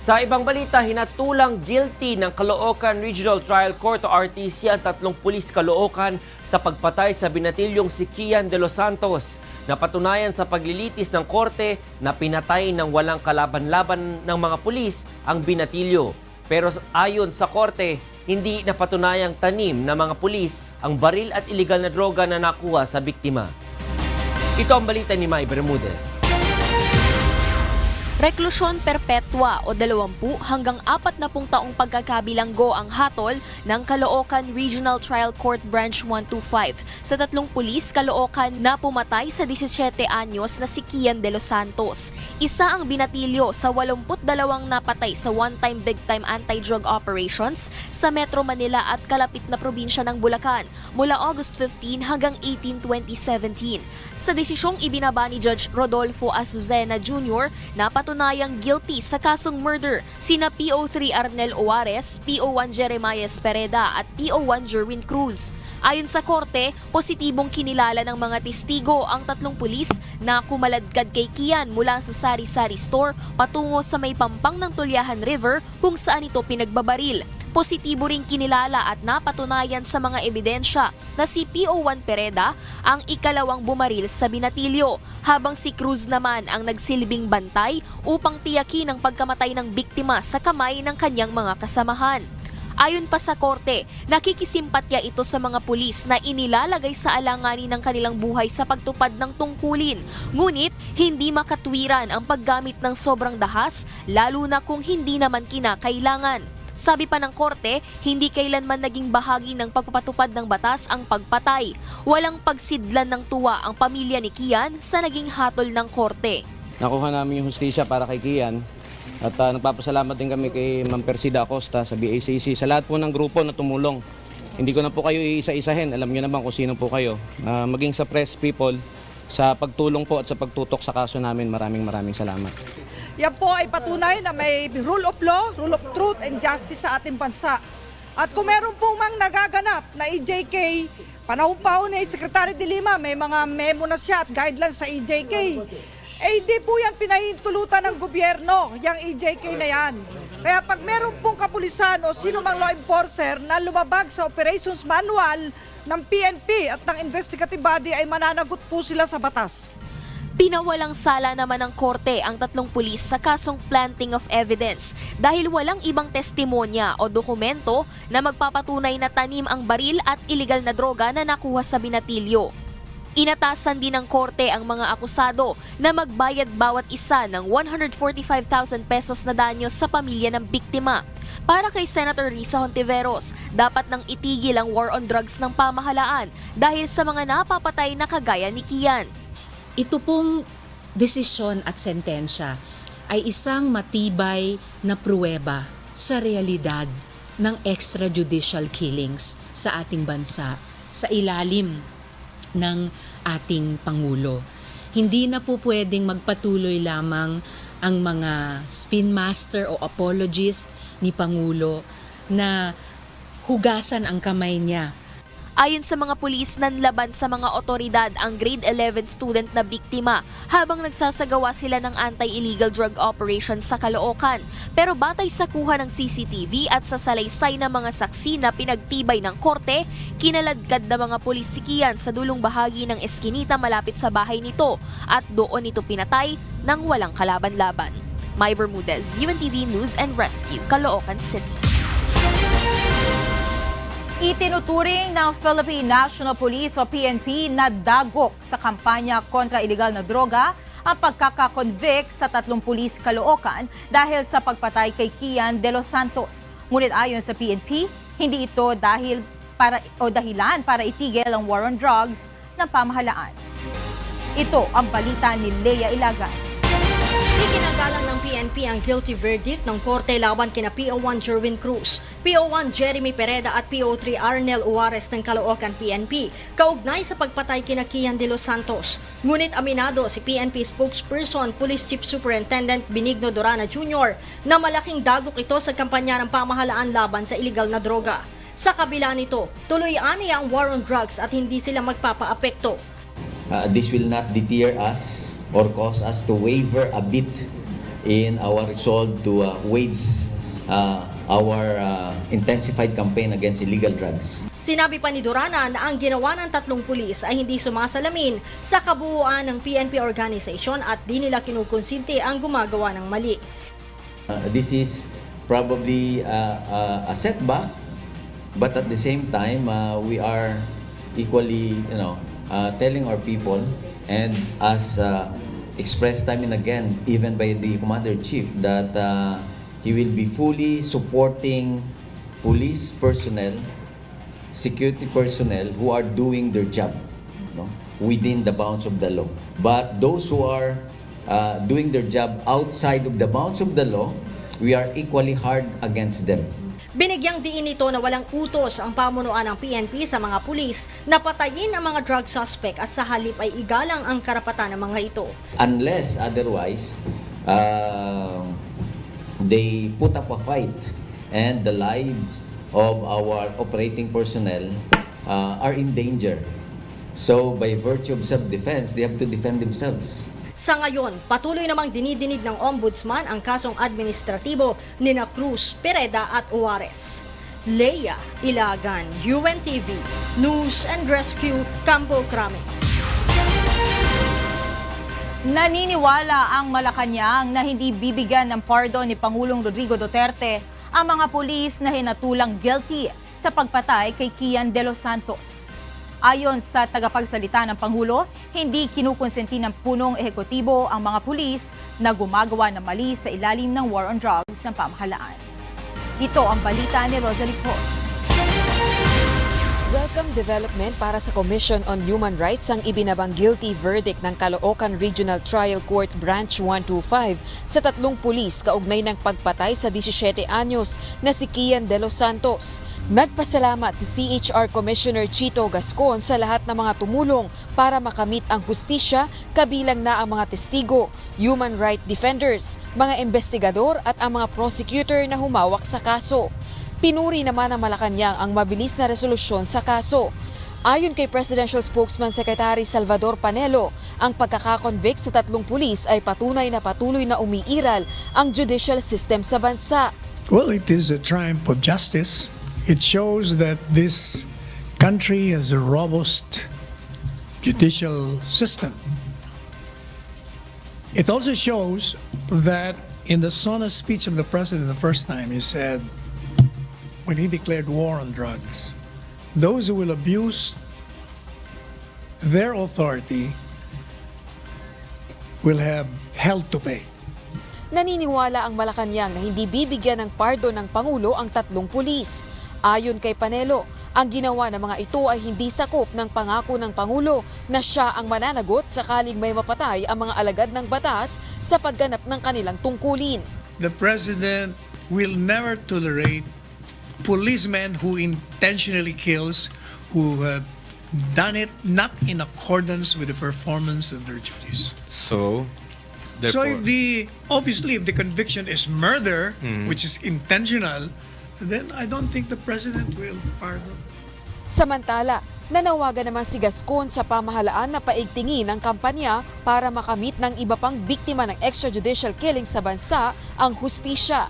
Sa ibang balita, hinatulang guilty ng Caloocan Regional Trial Court o RTC ang 3 pulis Caloocan sa pagpatay sa binatilyong si Kian de los Santos. Napatunayan sa paglilitis ng korte na pinatay ng walang kalaban-laban ng mga pulis ang binatilyo. Pero ayon sa korte, hindi napatunayang tanim ng mga pulis ang baril at iligal na droga na nakuha sa biktima. Ito ang balita ni May Bermudez. Reklusyon perpetua o 20 hanggang 40 taong pagkakabilanggo ang hatol ng Caloocan Regional Trial Court Branch 125 sa 3 pulis Caloocan na pumatay sa 17 anyos na si Kian de los Santos. Isa ang binatilyo sa 82 napatay sa one-time big-time anti-drug operations sa Metro Manila at kalapit na probinsya ng Bulacan mula August 15 hanggang 18, 2017. Sa desisyong ibinaba ni Judge Rodolfo Azucena Jr. na patunayang guilty sa kasong murder sina PO3 Arnel Oares, PO1 Jeremiah Espereda at PO1 Jerwin Cruz. Ayon sa korte, positibong kinilala ng mga testigo ang 3 pulis na kumaladkad kay Kian mula sa sari-sari store patungo sa may pampang ng Tulyahan River kung saan ito pinagbabaril. Positibo ring kinilala at napatunayan sa mga ebidensya na si PO1 Pereda ang ikalawang bumaril sa binatilyo, habang si Cruz naman ang nagsilbing bantay upang tiyakin ang pagkamatay ng biktima sa kamay ng kanyang mga kasamahan. Ayon pa sa korte, nakikisimpatya ito sa mga pulis na inilalagay sa alanganin ng kanilang buhay sa pagtupad ng tungkulin. Ngunit hindi makatwiran ang paggamit ng sobrang dahas, lalo na kung hindi naman kinakailangan. Sabi pa ng korte, hindi kailanman naging bahagi ng pagpapatupad ng batas ang pagpatay. Walang pagsidlan ng tuwa ang pamilya ni Kian sa naging hatol ng korte. Nakuha namin yung hustisya para kay Kian at nagpapasalamat din kami kay Ma'am Persida Acosta sa BACC sa lahat po ng grupo na tumulong. Hindi ko na po kayo iisa-isahin, alam niyo naman kung sino po kayo. Maging sa press people, sa pagtulong po at sa pagtutok sa kaso namin, maraming salamat. Yan po ay patunay na may rule of law, rule of truth and justice sa ating bansa. At kung meron pong mang nagaganap na EJK, panahon-panahon ni Secretary de Lima, may mga memo na siya at guidelines sa EJK. Hindi po yan pinahintulutan ng gobyerno, yung EJK na yan. Kaya pag meron pong kapulisan o sino mang law enforcer na lumabag sa operations manual ng PNP at ng investigative body ay mananagot po sila sa batas. Pinawalang sala naman ng korte ang 3 pulis sa kasong planting of evidence dahil walang ibang testimonya o dokumento na magpapatunay na tanim ang baril at iligal na droga na nakuha sa binatilyo. Inatasan din ng korte ang mga akusado na magbayad bawat isa ng 145,000 pesos na danyos sa pamilya ng biktima. Para kay Senator Risa Hontiveros, dapat nang itigil ang war on drugs ng pamahalaan dahil sa mga napapatay na kagaya ni Kian. Ito pong desisyon at sentensya ay isang matibay na pruweba sa realidad ng extrajudicial killings sa ating bansa sa ilalim ng ating Pangulo. Hindi na po pwedeng magpatuloy lamang ang mga spin master o apologist ni Pangulo na hugasan ang kamay niya. Ayon sa mga pulis, nanlaban sa mga otoridad ang grade 11 student na biktima habang nagsasagawa sila ng anti-illegal drug operation sa Caloocan. Pero batay sa kuha ng CCTV at sa salaysay ng mga saksi na pinagtibay ng korte, kinaladkad na mga pulis si Kian sa dulong bahagi ng eskinita malapit sa bahay nito at doon ito pinatay ng walang kalaban-laban. May Bermudez, UNTV News and Rescue, Caloocan City. Itinuturing ng Philippine National Police o PNP na dagok sa kampanya kontra iligal na droga ang pagkakakonvict sa 3 pulis Caloocan dahil sa pagpatay kay Kian de los Santos. Ngunit ayon sa PNP, hindi ito dahilan para itigil ang war on drugs ng pamahalaan. Ito ang balita ni Lea Ilagan. Ikinagalang ng PNP ang guilty verdict ng korte laban kina PO1 Jerwin Cruz, PO1 Jeremy Pereda at PO3 Arnel Uares ng Caloocan PNP, kaugnay sa pagpatay kina Kian de los Santos. Ngunit aminado si PNP spokesperson Police Chief Superintendent Benigno Dorana Jr. na malaking dagok ito sa kampanya ng pamahalaan laban sa iligal na droga. Sa kabila nito, tuloy-ani ang war on drugs at hindi sila magpapaapekto. This will not deter us or cause us to waver a bit in our resolve to wage our intensified campaign against illegal drugs. Sinabi pa ni Durana na ang ginawa ng 3 pulis ay hindi sumasalamin sa kabuuan ng PNP organization at di nila kinukonsinti ang gumagawa ng mali. This is probably a setback, but at the same time, we are equally, telling our people, and as expressed time and again, even by the Commander-in-Chief, that he will be fully supporting police personnel, security personnel who are doing their job, within the bounds of the law. But those who are doing their job outside of the bounds of the law, we are equally hard against them. Binigyang diin nito na walang utos ang pamunuan ng PNP sa mga pulis na patayin ang mga drug suspect at sa halip ay igalang ang karapatan ng mga ito. Unless otherwise, they put up a fight and the lives of our operating personnel are in danger. So by virtue of self-defense, they have to defend themselves. Sa ngayon, patuloy namang dinidinig ng Ombudsman ang kasong administratibo ni Cruz, Pereda at Juarez. Leia Ilagan, UNTV, News and Rescue, Campo Crame. Naniniwala ang Malacañang na hindi bibigyan ng pardon ni Pangulong Rodrigo Duterte ang mga pulis na hinatulang guilty sa pagpatay kay Kian de los Santos. Ayon sa tagapagsalita ng Pangulo, hindi kinukonsenti ng punong ehekutibo ang mga pulis na gumagawa ng mali sa ilalim ng war on drugs ng pamahalaan. Ito ang balita ni Rosalie Cruz. Welcome development para sa Commission on Human Rights ang ibinabang guilty verdict ng Caloocan Regional Trial Court Branch 125 sa 3 pulis kaugnay ng pagpatay sa 17 anyos na si Kian de los Santos. Nagpasalamat si CHR Commissioner Chito Gascon sa lahat ng mga tumulong para makamit ang hustisya, kabilang na ang mga testigo, human rights defenders, mga investigador at ang mga prosecutor na humawak sa kaso. Pinuri naman ng Malacañang ang mabilis na resolusyon sa kaso. Ayon kay Presidential Spokesman Secretary Salvador Panelo, ang pagkakakonvict sa 3 pulis ay patunay na patuloy na umiiral ang judicial system sa bansa. Well, it is a triumph of justice. It shows that this country has a robust judicial system. It also shows that in the solemn speech of the President the first time, he said, when he declared war on drugs, those who will abuse their authority will have hell to pay. Naniniwala ang Malacañang na hindi bibigyan ng pardon ng Pangulo ang 3 pulis. Ayon kay Panelo, ang ginawa ng mga ito ay hindi sakop ng pangako ng Pangulo na siya ang mananagot sakaling may mapatay ang mga alagad ng batas sa pagganap ng kanilang tungkulin. The President will never tolerate policemen who intentionally kills, who have done it not in accordance with the performance of their duties. So if the conviction is murder, which is intentional, then I don't think the President will pardon. Samantala, nanawagan naman si Gascon sa pamahalaan na paigtingin ang kampanya para makamit ng iba pang biktima ng extrajudicial killing sa bansa ang hustisya.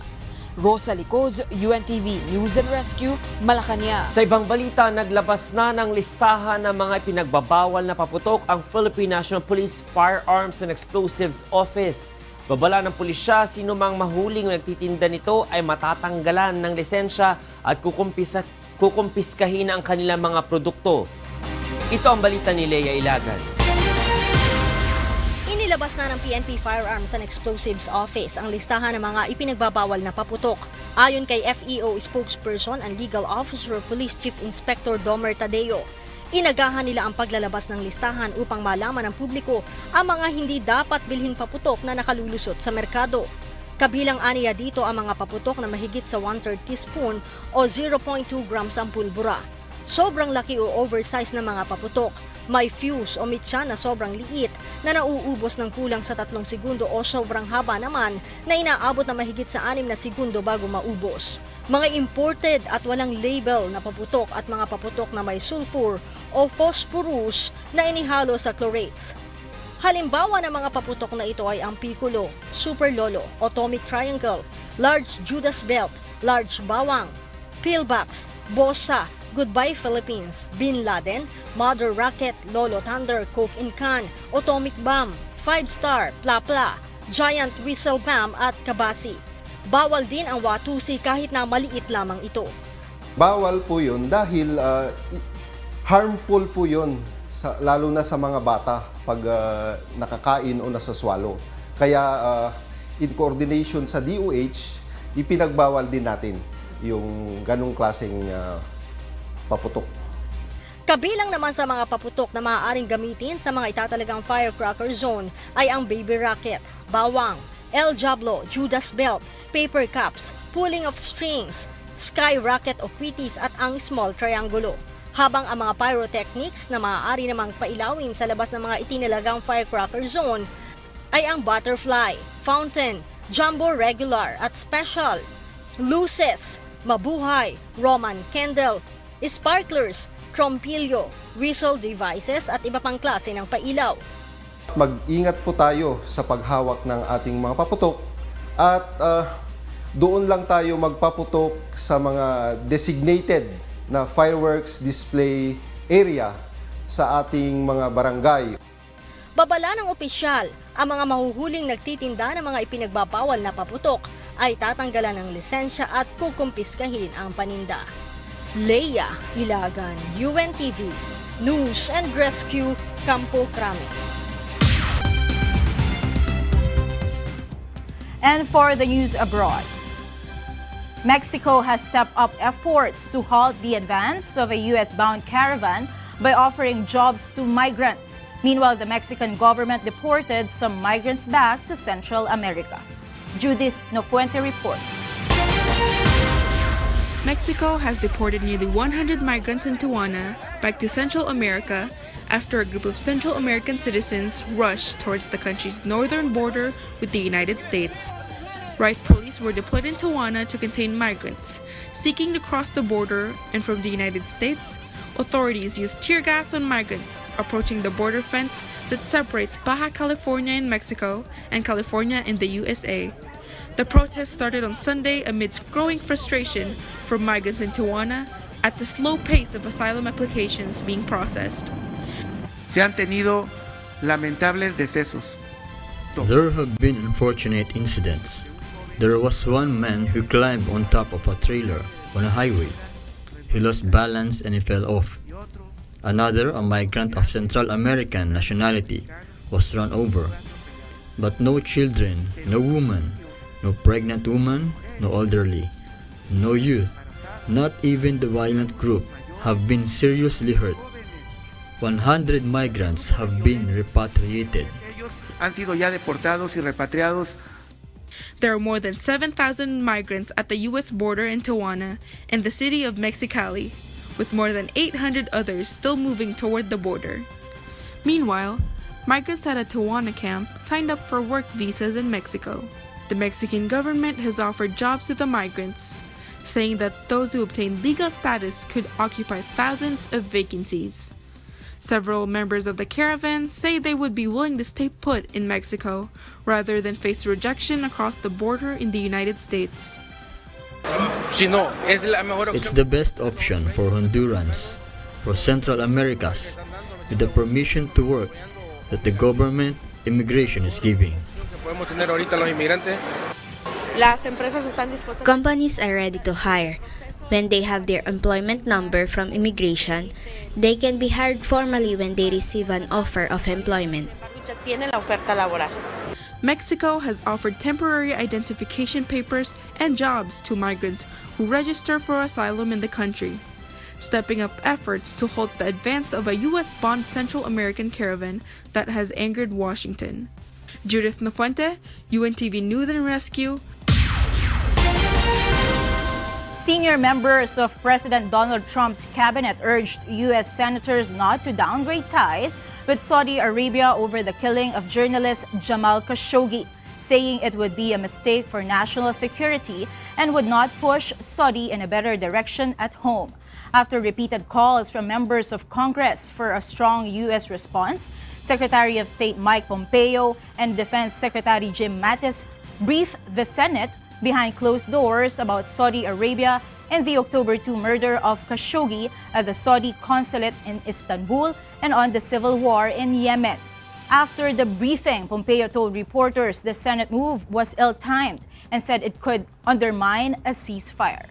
Rosalie Cruz, UNTV News and Rescue, Malacañang. Sa ibang balita, naglabas na ng listahan ng mga pinagbabawal na paputok ang Philippine National Police Firearms and Explosives Office. Babala ng pulisya, sino mang mahuling nagtitinda nito ay matatanggalan ng lisensya at kukumpiskahin ang kanilang mga produkto. Ito ang balita ni Leia Ilagan. Inilabas na ng PNP Firearms and Explosives Office ang listahan ng mga ipinagbabawal na paputok. Ayon kay FEO spokesperson and legal officer Police Chief Inspector Domer Tadeo, inagahan nila ang paglalabas ng listahan upang malaman ng publiko ang mga hindi dapat bilhin paputok na nakalulusot sa merkado. Kabilang aniya dito ang mga paputok na mahigit sa 1/3 teaspoon o 0.2 grams ang pulbura. Sobrang laki o oversize na mga paputok. May fuse o mitya na sobrang liit na nauubos ng kulang sa 3 segundo o sobrang haba naman na inaabot na mahigit sa 6 na segundo bago maubos. Mga imported at walang label na paputok at mga paputok na may sulfur o phosphorus na inihalo sa chlorates. Halimbawa ng mga paputok na ito ay ang Piccolo, Super Lolo, Atomic Triangle, Large Judas Belt, Large Bawang, Pillbox, Bossa, Goodbye Philippines, Bin Laden, Mother Rocket, Lolo Thunder, Coke in Can, Atomic Bomb, 5-Star, Pla Pla, Giant Whistle Bomb at Kabasi. Bawal din ang watusi kahit na maliit lamang ito. Bawal po yun dahil harmful po yun, lalo na sa mga bata pag nakakain o nasaswalo. Kaya in coordination sa DOH, ipinagbawal din natin yung ganong klaseng paputok. Kabilang naman sa mga paputok na maaaring gamitin sa mga itatalagang firecracker zone ay ang baby rocket, bawang, El Diablo, Judas Belt, paper cups, pulling of strings, sky rocket o quitis at ang small triangulo. Habang ang mga pyrotechnics na maaari namang pailawin sa labas ng mga itinalagang firecracker zone ay ang butterfly, fountain, jumbo regular at special, luces, mabuhay, Roman candle, sparklers, trompilyo, whistle devices at iba pang klase ng pailaw. Mag-ingat po tayo sa paghawak ng ating mga paputok at doon lang tayo magpaputok sa mga designated na fireworks display area sa ating mga barangay. Babala ng opisyal, ang mga mahuhuling nagtitinda ng mga ipinagbabawal na paputok ay tatanggalan ng lisensya at kukumpiskahin ang paninda. Leia Ilagan, UNTV, News and Rescue, Campo Crame. And for the news abroad, Mexico has stepped up efforts to halt the advance of a U.S.-bound caravan by offering jobs to migrants. Meanwhile, the Mexican government deported some migrants back to Central America. Judith Nofuente reports. Mexico has deported nearly 100 migrants in Tijuana back to Central America after a group of Central American citizens rushed towards the country's northern border with the United States. Riot police were deployed in Tijuana to contain migrants seeking to cross the border, and from the United States, authorities used tear gas on migrants approaching the border fence that separates Baja California in Mexico and California in the USA. The protest started on Sunday amidst growing frustration from migrants in Tijuana at the slow pace of asylum applications being processed. Se han tenido lamentables decesos. There have been unfortunate incidents. There was one man who climbed on top of a trailer on a highway. He lost balance and he fell off. Another, a migrant of Central American nationality, was run over. But no children, no woman, no pregnant woman, no elderly, no youth, not even the violent group have been seriously hurt. 100 migrants have been repatriated. Han sido ya deportados y repatriados. There are more than 7,000 migrants at the U.S. border in Tijuana and the city of Mexicali, with more than 800 others still moving toward the border. Meanwhile, migrants at a Tijuana camp signed up for work visas in Mexico. The Mexican government has offered jobs to the migrants, saying that those who obtain legal status could occupy thousands of vacancies. Several members of the caravan say they would be willing to stay put in Mexico rather than face rejection across the border in the United States. It's the best option for Hondurans, for Central Americas, with the permission to work that the government immigration is giving. Companies are ready to hire. When they have their employment number from immigration, they can be hired formally when they receive an offer of employment. Mexico has offered temporary identification papers and jobs to migrants who register for asylum in the country, stepping up efforts to halt the advance of a U.S.-bound Central American caravan that has angered Washington. Judith Nofuente, UNTV News and Rescue. Senior members of President Donald Trump's cabinet urged U.S. senators not to downgrade ties with Saudi Arabia over the killing of journalist Jamal Khashoggi. saying it would be a mistake for national security and would not push Saudi in a better direction at home. After repeated calls from members of Congress for a strong U.S. response, Secretary of State Mike Pompeo and Defense Secretary Jim Mattis briefed the Senate behind closed doors about Saudi Arabia and the October 2 murder of Khashoggi at the Saudi consulate in Istanbul and on the civil war in Yemen. After the briefing, Pompeo told reporters the Senate move was ill-timed and said it could undermine a ceasefire.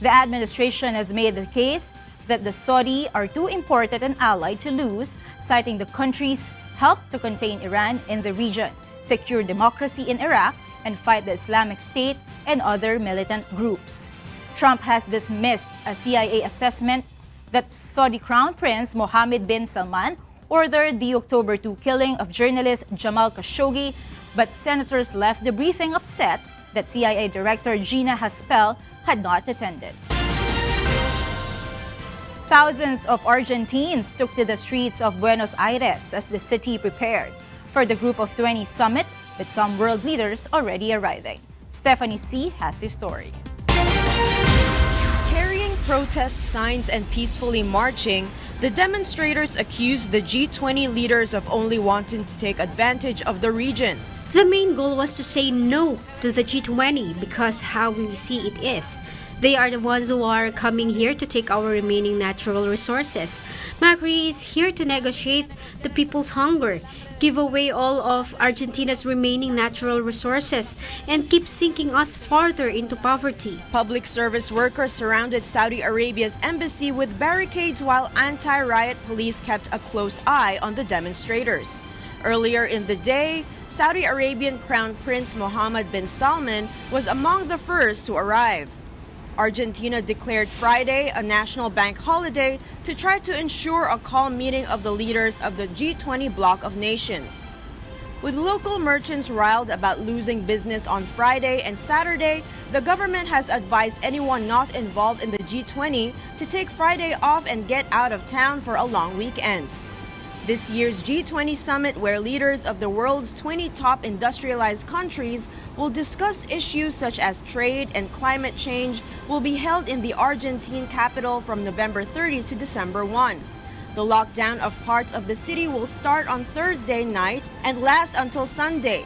The administration has made the case that the Saudi are too important an ally to lose, citing the country's help to contain Iran in the region, secure democracy in Iraq, and fight the Islamic State and other militant groups. Trump has dismissed a CIA assessment that Saudi Crown Prince Mohammed bin Salman ordered the October 2 killing of journalist Jamal Khashoggi, but senators left the briefing upset that CIA Director Gina Haspel had not attended. Thousands of Argentines took to the streets of Buenos Aires as the city prepared for the Group of 20 summit, with some world leaders already arriving. Stephanie C. has the story. Carrying protest signs and peacefully marching, the demonstrators accused the G20 leaders of only wanting to take advantage of the region. The main goal was to say no to the G20 because how we see it is, they are the ones who are coming here to take our remaining natural resources. Macri is here to negotiate the people's hunger, give away all of Argentina's remaining natural resources, and keep sinking us farther into poverty. Public service workers surrounded Saudi Arabia's embassy with barricades while anti-riot police kept a close eye on the demonstrators. Earlier in the day, Saudi Arabian Crown Prince Mohammed bin Salman was among the first to arrive. Argentina declared Friday a national bank holiday to try to ensure a calm meeting of the leaders of the G20 bloc of nations. With local merchants riled about losing business on Friday and Saturday, the government has advised anyone not involved in the G20 to take Friday off and get out of town for a long weekend. This year's G20 summit, where leaders of the world's 20 top industrialized countries will discuss issues such as trade and climate change, will be held in the Argentine capital from November 30 to December 1. The lockdown of parts of the city will start on Thursday night and last until Sunday.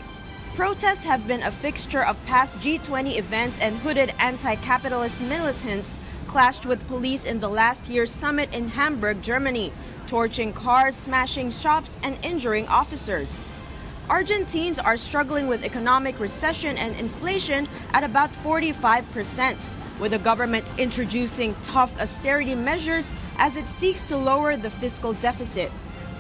Protests have been a fixture of past G20 events, and hooded anti-capitalist militants clashed with police in the last year's summit in Hamburg, Germany, torching cars, smashing shops, and injuring officers. Argentines are struggling with economic recession and inflation at about 45%, with the government introducing tough austerity measures as it seeks to lower the fiscal deficit.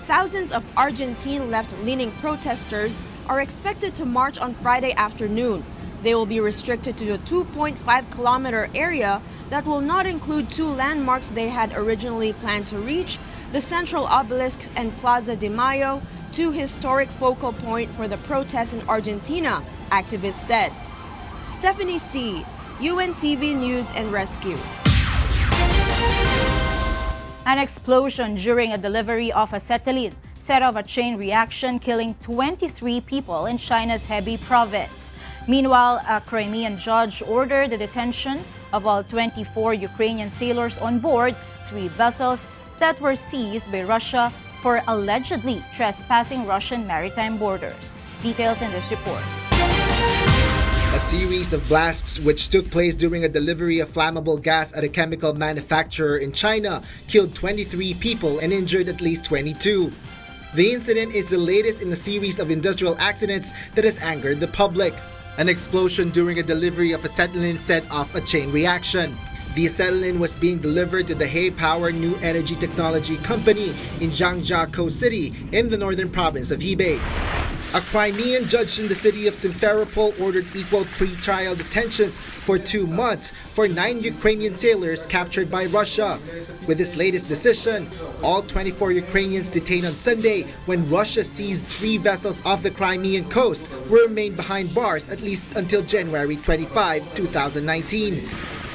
Thousands of Argentine left-leaning protesters are expected to march on Friday afternoon. They will be restricted to a 2.5-kilometer area that will not include two landmarks they had originally planned to reach: the Central Obelisk and Plaza de Mayo, two historic focal points for the protests in Argentina, activists said. Stephanie C., UNTV News and Rescue. An explosion during a delivery of acetylene set off a chain reaction, killing 23 people in China's Hebei province. Meanwhile, a Crimean judge ordered the detention of all 24 Ukrainian sailors on board 3 vessels that were seized by Russia for allegedly trespassing Russian maritime borders. Details in this report. A series of blasts which took place during a delivery of flammable gas at a chemical manufacturer in China killed 23 people and injured at least 22. The incident is the latest in a series of industrial accidents that has angered the public. An explosion during a delivery of acetylene set off a chain reaction. The acetylene was being delivered to the Hay Power New Energy Technology Company in Zhangjiakou City in the northern province of Hebei. A Crimean judge in the city of Simferopol ordered equal pre-trial detentions for 2 months for 9 Ukrainian sailors captured by Russia. With this latest decision, all 24 Ukrainians detained on Sunday when Russia seized 3 vessels off the Crimean coast will remain behind bars at least until January 25, 2019.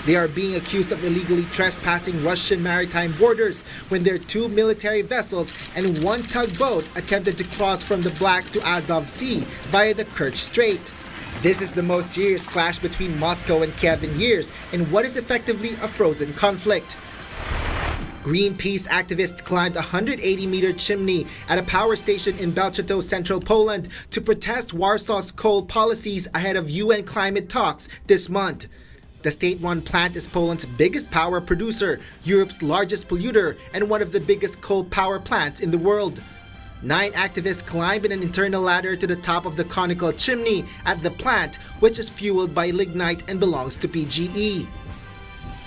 They are being accused of illegally trespassing Russian maritime borders when their 2 military vessels and 1 tugboat attempted to cross from the Black to Azov Sea via the Kerch Strait. This is the most serious clash between Moscow and Kiev in years in what is effectively a frozen conflict. Greenpeace activists climbed a 180-meter chimney at a power station in Bełchatów, central Poland, to protest Warsaw's coal policies ahead of UN climate talks this month. The state-run plant is Poland's biggest power producer, Europe's largest polluter, and one of the biggest coal power plants in the world. 9 activists climb in an internal ladder to the top of the conical chimney at the plant, which is fueled by lignite and belongs to PGE.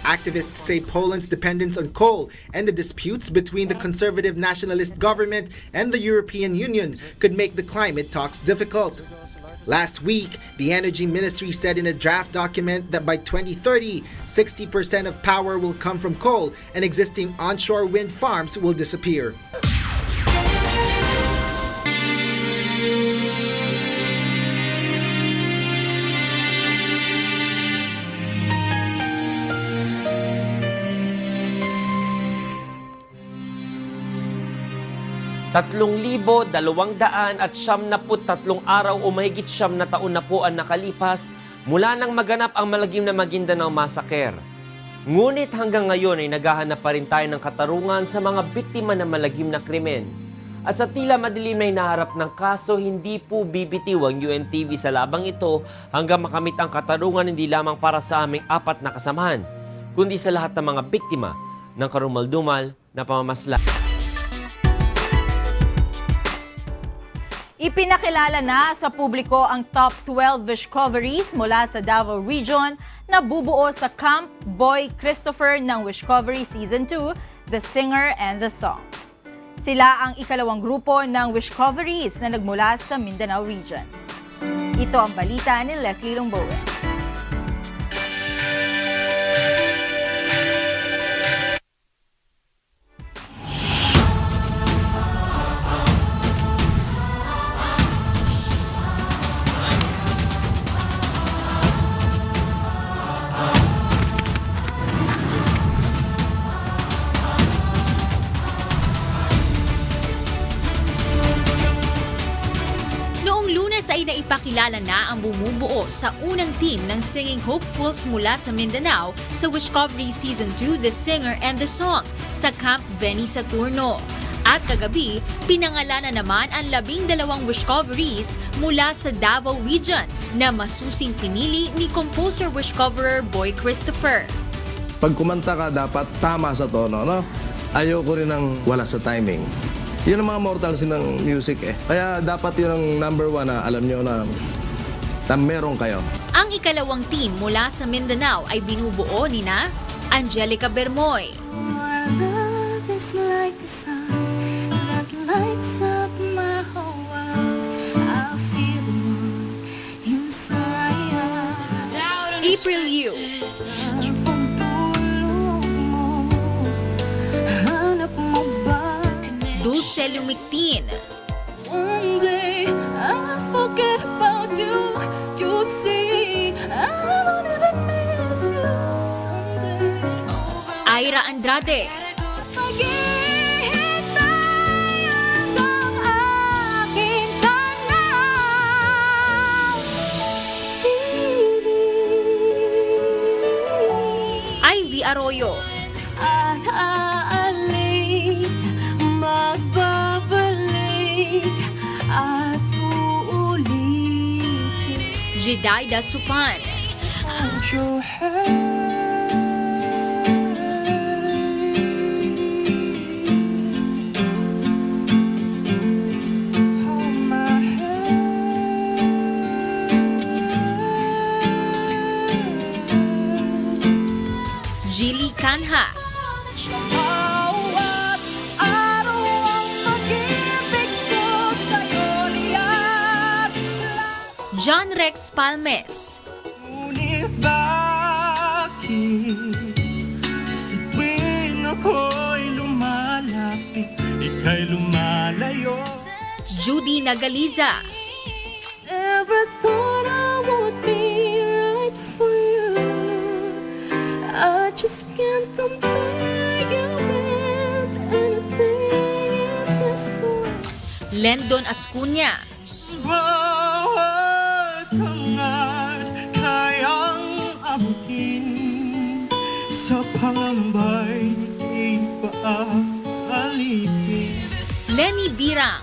Activists say Poland's dependence on coal and the disputes between the conservative nationalist government and the European Union could make the climate talks difficult. Last week, the Energy Ministry said in a draft document that by 2030, 60% of power will come from coal and existing onshore wind farms will disappear. Tatlong 2,273 araw o mahigit 9 na taon na po ang nakalipas mula nang maganap ang malagim na Maguindanao Massacre. Ngunit hanggang ngayon ay naghahanap pa rin tayo ng katarungan sa mga biktima ng malagim na krimen. At sa tila madilim na hinaharap ng kaso, hindi po bibitiw ang UNTV sa labang ito hanggang makamit ang katarungan hindi lamang para sa aming 4 na kasamahan, kundi sa lahat ng mga biktima ng karumaldumal na pamamasla. Ipinakilala na sa publiko ang top 12 Wishcoveries mula sa Davao Region na bubuo sa Camp Boy Christopher ng Wishcovery Season 2, The Singer and the Song. Sila ang ikalawang grupo ng Wishcoveries na nagmula sa Mindanao Region. Ito ang balita ni Leslie Longbowen. Ay naipakilala na ang bumubuo sa unang team ng Singing Hopefuls mula sa Mindanao sa Wishcovery Season 2, The Singer and the Song sa Camp Veni Saturno. At kagabi, pinangalanan naman ang 12 Wishcoveries mula sa Davao Region na masusing pinili ni composer Wishcoverer Boy Christopher. Pag kumanta ka, dapat tama sa tono, no? Ayoko rin ng wala sa timing. Yun ang mga mortals ng music eh. Kaya dapat yun ang number 1 na alam nyo na meron kayo. Ang ikalawang team mula sa Mindanao ay binubuo ni na Angelica Bermoy, April Yu, Dulce Lumictin, One day I forget about you. You'd see I don't even miss you someday. Ira Andrade, Ivy Arroyo, at aalis, magbabalik at uulitin. Jidaida Supan, Hold your hand. Hold my Jilly Canha, Bawat araw ang pag-ibig ko sa'yo niyak. John Rex Palmes, Ngunit bakit sa tuwing ako'y lumalapit, ika'y lumalayo? Judy Nagaliza, Never thought I would be right for you. I just can't compare you with anything in this world. Lendon Ascuña, Bawat hanga sa pangambay di pa alipin. Lenny Birang,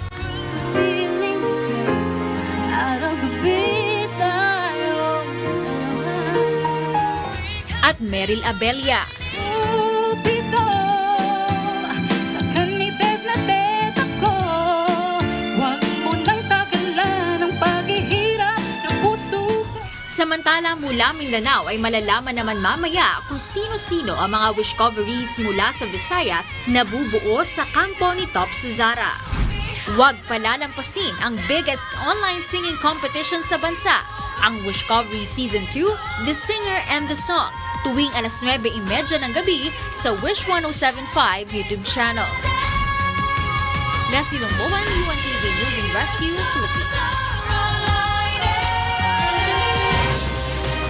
araw-gabi tayong dalawa. at Meryl Abella. Pito, sa kanited na teta ko, huwag mo nang tagalan ang paghihirap ng puso ko. Samantala mula Mindanao ay malalaman naman mamaya kung sino-sino ang mga wish coveries mula sa Visayas na bubuo sa kampo ni Top Suzara. Huwag palalampasin ang biggest online singing competition sa bansa, ang Wish Covery Season 2, The Singer and the Song, tuwing alas 9:30 ng gabi sa Wish 1075 YouTube channel. Leslie Lomboan, UNTV News and Rescue, Philippines.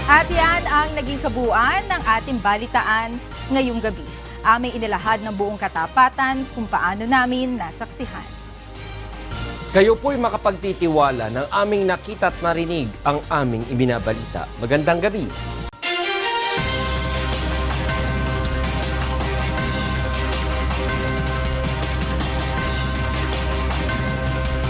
At yan ang naging kabuuan ng ating balitaan ngayong gabi. Aming inilahad ng buong katapatan kung paano namin nasaksihan. Kayo po'y makapagtitiwala ng aming nakita at narinig ang aming ibinabalita. Magandang gabi.